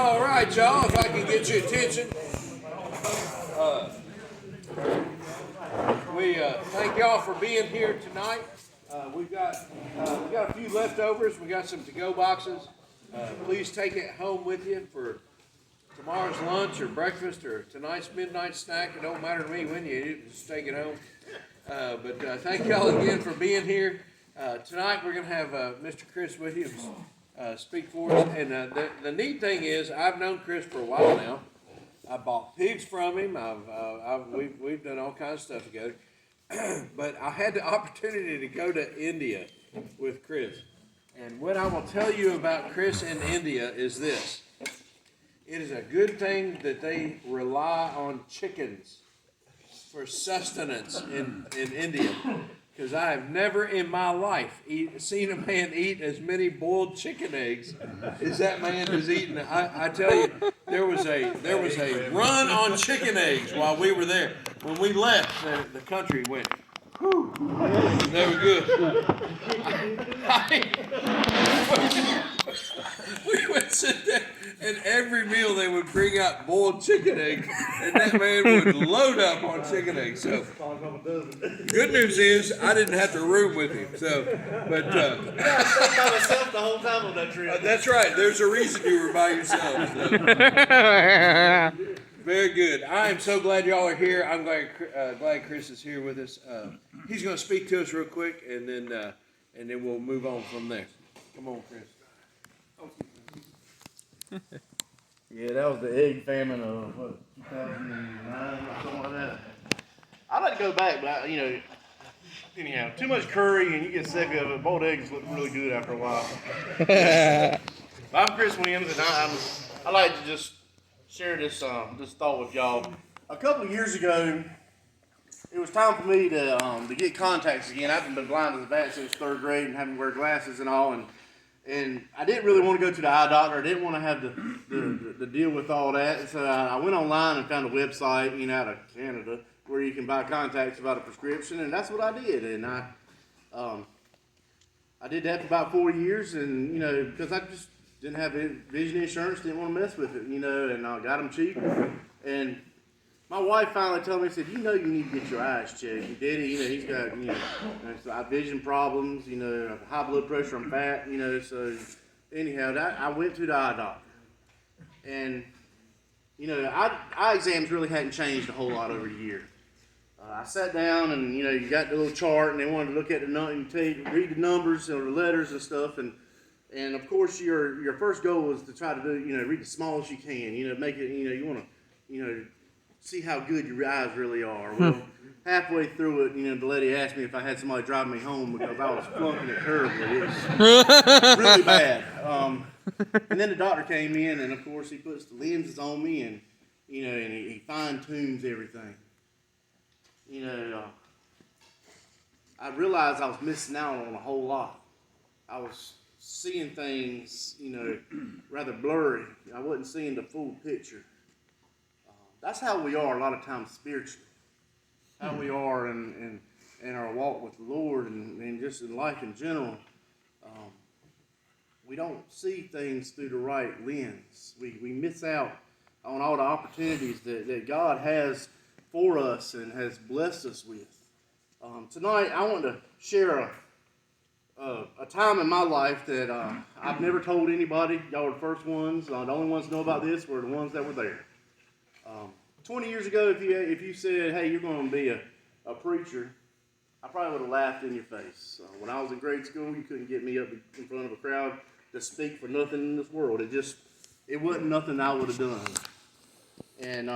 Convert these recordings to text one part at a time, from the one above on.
All right, y'all, if I can get your attention. We thank y'all for being here tonight. We got a few leftovers. We got some to-go boxes. Please take it home with you for tomorrow's lunch or breakfast or tonight's midnight snack. It don't matter to me when you eat it, just take it home. But thank y'all again for being here. Tonight we're going to have Mr. Chris Williams speak for us. And the neat thing is, I've known Chris for a while now. I bought pigs from him. We've done all kinds of stuff together. But I had the opportunity to go to India with Chris. And what I will tell you about Chris in India is this. It is a good thing that they rely on chickens for sustenance in India. Because I have never in my life seen a man eat as many boiled chicken eggs as that man has eaten. I tell you, there was a run on chicken eggs while we were there. When we left, the country went, whew, they were good. We would sit there, and every meal they would bring out boiled chicken eggs, and that man would load up on chicken eggs. So, good news is I didn't have to room with him. So, but I stayed by myself the whole time on that trip. That's right. There's a reason you were by yourself. So. Very good. I am so glad y'all are here. I'm glad Chris is here with us. He's going to speak to us real quick, and then we'll move on from there. Come on, Chris. Yeah, that was the egg famine of 2009 or something like that. I'd like to go back, but anyhow, too much curry and you get sick of it. Boiled eggs look really good after a while. I'm Chris Williams, and I like to just share this thought with y'all. A couple of years ago, it was time for me to get contacts again. I've been blind as a bat since third grade and having to wear glasses and all, and I didn't really want to go to the eye doctor. I didn't want to have the deal with all that. And so I went online and found a website, out of Canada, where you can buy contacts without a prescription, and that's what I did. And I did that for about 4 years, and because I just didn't have vision insurance, didn't want to mess with it, and I got them cheap. And my wife finally told me, said, you need to get your eyes checked. Your daddy, he's got, vision problems, high blood pressure, I'm fat, so anyhow, I went to the eye doctor. And, eye exams really hadn't changed a whole lot over the year. I sat down and, you got the little chart and they wanted to look at the read the numbers or the letters and stuff. And of course, your first goal is to try to do, read the smallest you can, make it, you want to, see how good your eyes really are. Well, halfway through it, the lady asked me if I had somebody drive me home because I was flunking it terribly. It was really bad. And then the doctor came in, and of course he puts the lenses on me, and and he fine tunes everything. I realized I was missing out on a whole lot. I was seeing things, rather blurry. I wasn't seeing the full picture. That's how we are a lot of times spiritually. How we are in our walk with the Lord and just in life in general. We don't see things through the right lens. We miss out on all the opportunities that God has for us and has blessed us with. Tonight, I want to share a time in my life that I've never told anybody. Y'all were the first ones. The only ones to know about this were the ones that were there. 20 years ago, if you said, hey, you're going to be a preacher, I probably would have laughed in your face. When I was in grade school, you couldn't get me up in front of a crowd to speak for nothing in this world. It wasn't nothing I would have done. And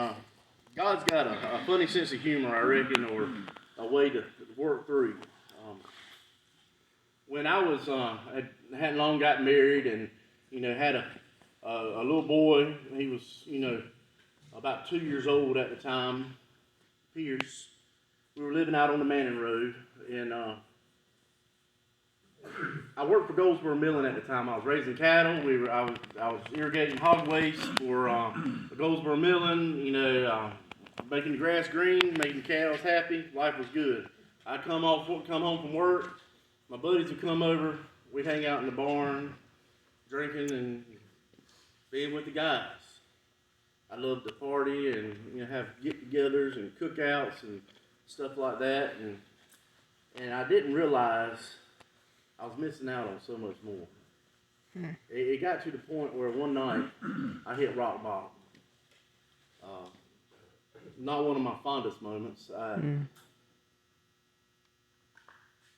God's got a funny sense of humor, I reckon, or a way to work through. When I was, I hadn't long got married and, had a little boy. He was, about 2 years old at the time, Pierce. We were living out on the Manning Road, and I worked for Goldsboro Milling at the time. I was raising cattle. I was irrigating hog waste for Goldsboro Milling. Making the grass green, making the cows happy. Life was good. I'd come home from work. My buddies would come over. We'd hang out in the barn, drinking and being with the guys. I love to party and have get-togethers and cookouts and stuff like that. And I didn't realize I was missing out on so much more. It got to the point where one night I hit rock bottom. Not one of my fondest moments.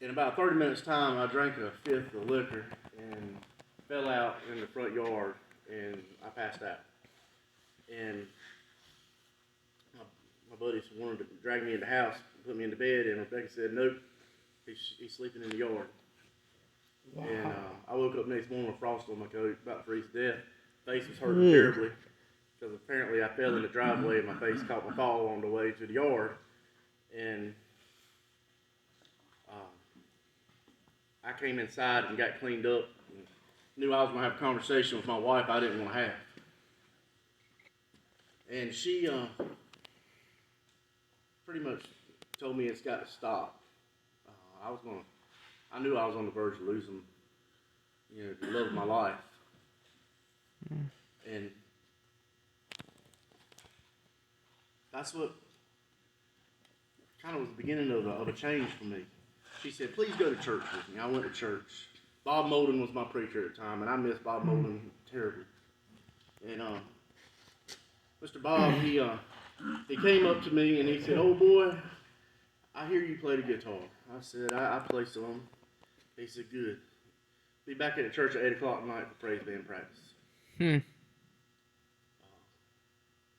In about 30 minutes time, I drank a fifth of liquor and fell out in the front yard, and I passed out. And my buddies wanted to drag me in the house, put me in the bed, and Rebecca said, nope, he's sleeping in the yard. Wow. And I woke up next morning with frost on my coat, about to freeze to death. Face was hurting terribly, because apparently I fell in the driveway and my face caught my fall on the way to the yard. And I came inside and got cleaned up and knew I was going to have a conversation with my wife I didn't want to have. And she pretty much told me it's got to stop. I knew I was on the verge of losing, the love of my life. And that's what kind of was the beginning of a change for me. She said, please go to church with me. I went to church. Bob Molden was my preacher at the time, and I miss Bob Molden terribly. And Mr. Bob, he came up to me and he said, oh boy, I hear you play the guitar. I said, I play some. He said, good. Be back at the church at 8 o'clock at night for praise band practice.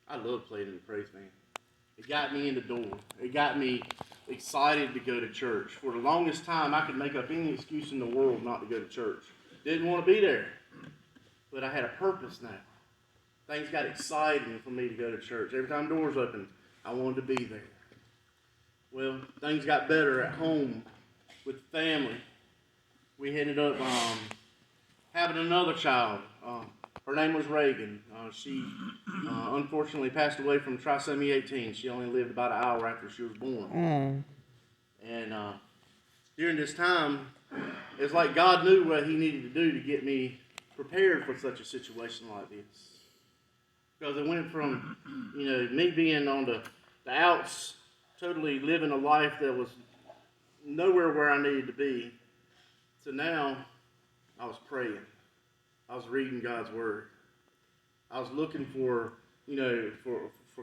I love playing in the praise band. It got me in the door. It got me excited to go to church. For the longest time, I could make up any excuse in the world not to go to church. Didn't want to be there. But I had a purpose now. Things got exciting for me to go to church. Every time doors opened, I wanted to be there. Well, things got better at home with the family. We ended up having another child. Her name was Reagan. She unfortunately passed away from trisomy 18. She only lived about an hour after she was born. And during this time, it's like God knew what he needed to do to get me prepared for such a situation like this. Because it went from, me being on the outs, totally living a life that was nowhere where I needed to be, to now I was praying. I was reading God's Word. I was looking for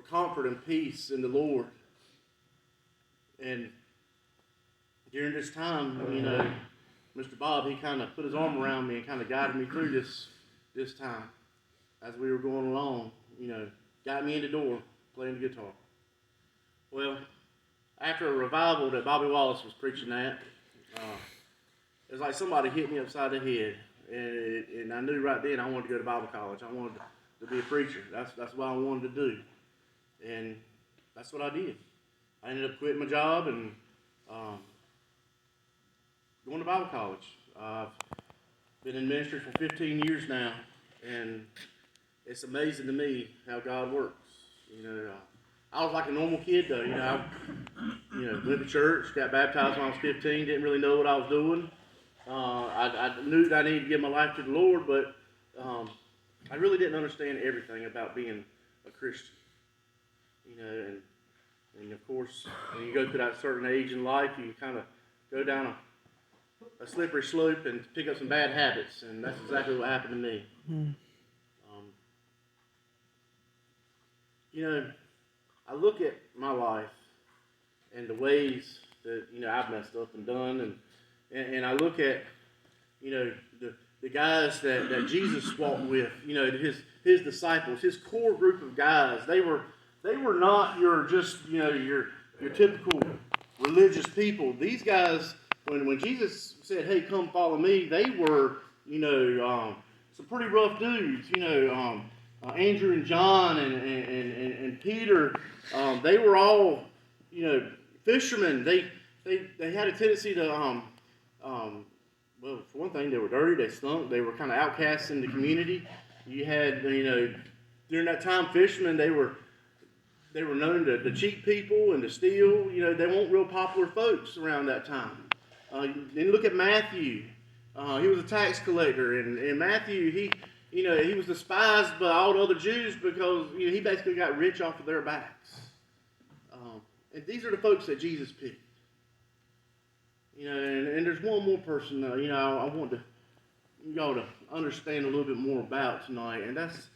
comfort and peace in the Lord. And during this time, Mr. Bob, he kind of put his arm around me and kind of guided me through this time as we were going along. Got me in the door playing the guitar. Well, after a revival that Bobby Wallace was preaching at, it was like somebody hit me upside the head. And I knew right then I wanted to go to Bible college. I wanted to be a preacher. That's what I wanted to do. And that's what I did. I ended up quitting my job and going to Bible college. I've been in ministry for 15 years now, and it's amazing to me how God works. I was like a normal kid though. I went to church, got baptized when I was 15, didn't really know what I was doing. I knew that I needed to give my life to the Lord, but I really didn't understand everything about being a Christian. And of course, when you go through that certain age in life, you kind of go down a slippery slope and pick up some bad habits, and that's exactly what happened to me. I look at my life and the ways that I've messed up and done, and I look at the guys that Jesus walked with, his disciples, his core group of guys. They were not your typical religious people. These guys, when Jesus said, "Hey, come follow me," they were some pretty rough dudes. Andrew and John and Peter, they were all fishermen. They had a tendency to well, for one thing, they were dirty, they stunk, they were kind of outcasts in the community. You had, during that time, fishermen, they were known to cheat people and to steal. They weren't real popular folks around that time. Then look at Matthew. He was a tax collector, and Matthew, he was despised by all the other Jews because he basically got rich off of their backs. And these are the folks that Jesus picked. And there's one more person, I want y'all to understand a little bit more about tonight, and that's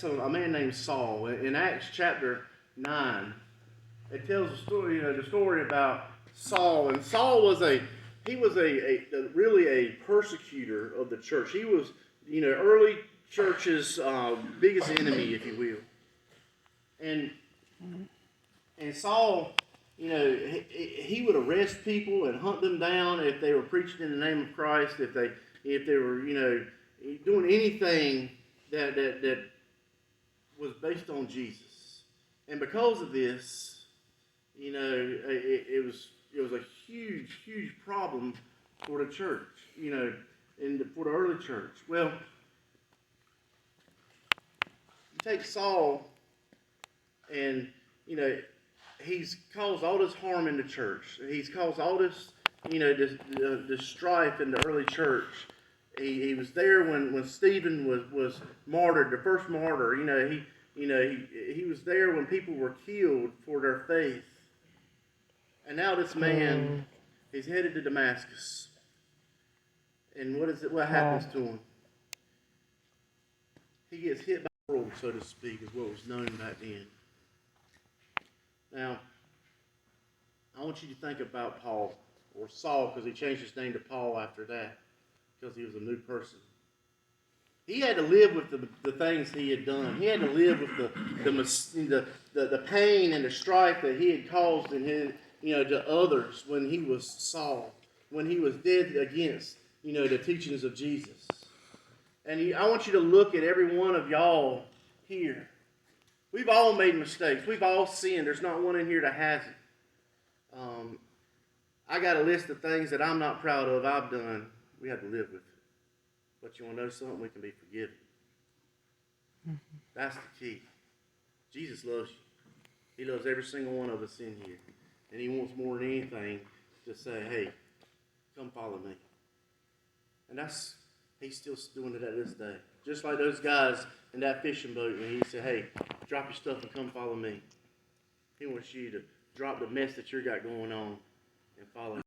a man named Saul. In Acts chapter 9, it tells the story about Saul, and Saul was really a persecutor of the church. He was, early church's biggest enemy, if you will. And Saul, he would arrest people and hunt them down if they were preaching in the name of Christ, if they were, doing anything that was based on Jesus. And because of this, it was a huge problem for the church, and for the early church. Well, you take Saul, and he's caused all this harm in the church. He's caused all this, this strife in the early church. He was there when Stephen was martyred, the first martyr. He was there when people were killed for their faith. And now this man, he's headed to Damascus. And what happens to him? He gets hit by a world, so to speak, is what was known back then. Now, I want you to think about Paul, or Saul, because he changed his name to Paul after that, because he was a new person. He had to live with the things he had done. He had to live with the pain and the strife that he had caused in his, to others when he was Saul, when he was dead against, the teachings of Jesus. And I want you to look at every one of y'all here. We've all made mistakes. We've all sinned. There's not one in here that hasn't. I got a list of things that I'm not proud of I've done. We have to live with it. But you want to know something? We can be forgiven. That's the key. Jesus loves you. He loves every single one of us in here. And he wants more than anything to say, hey, come follow me. And he's still doing it at this day. Just like those guys in that fishing boat when he said, hey, drop your stuff and come follow me. He wants you to drop the mess that you got going on and follow him.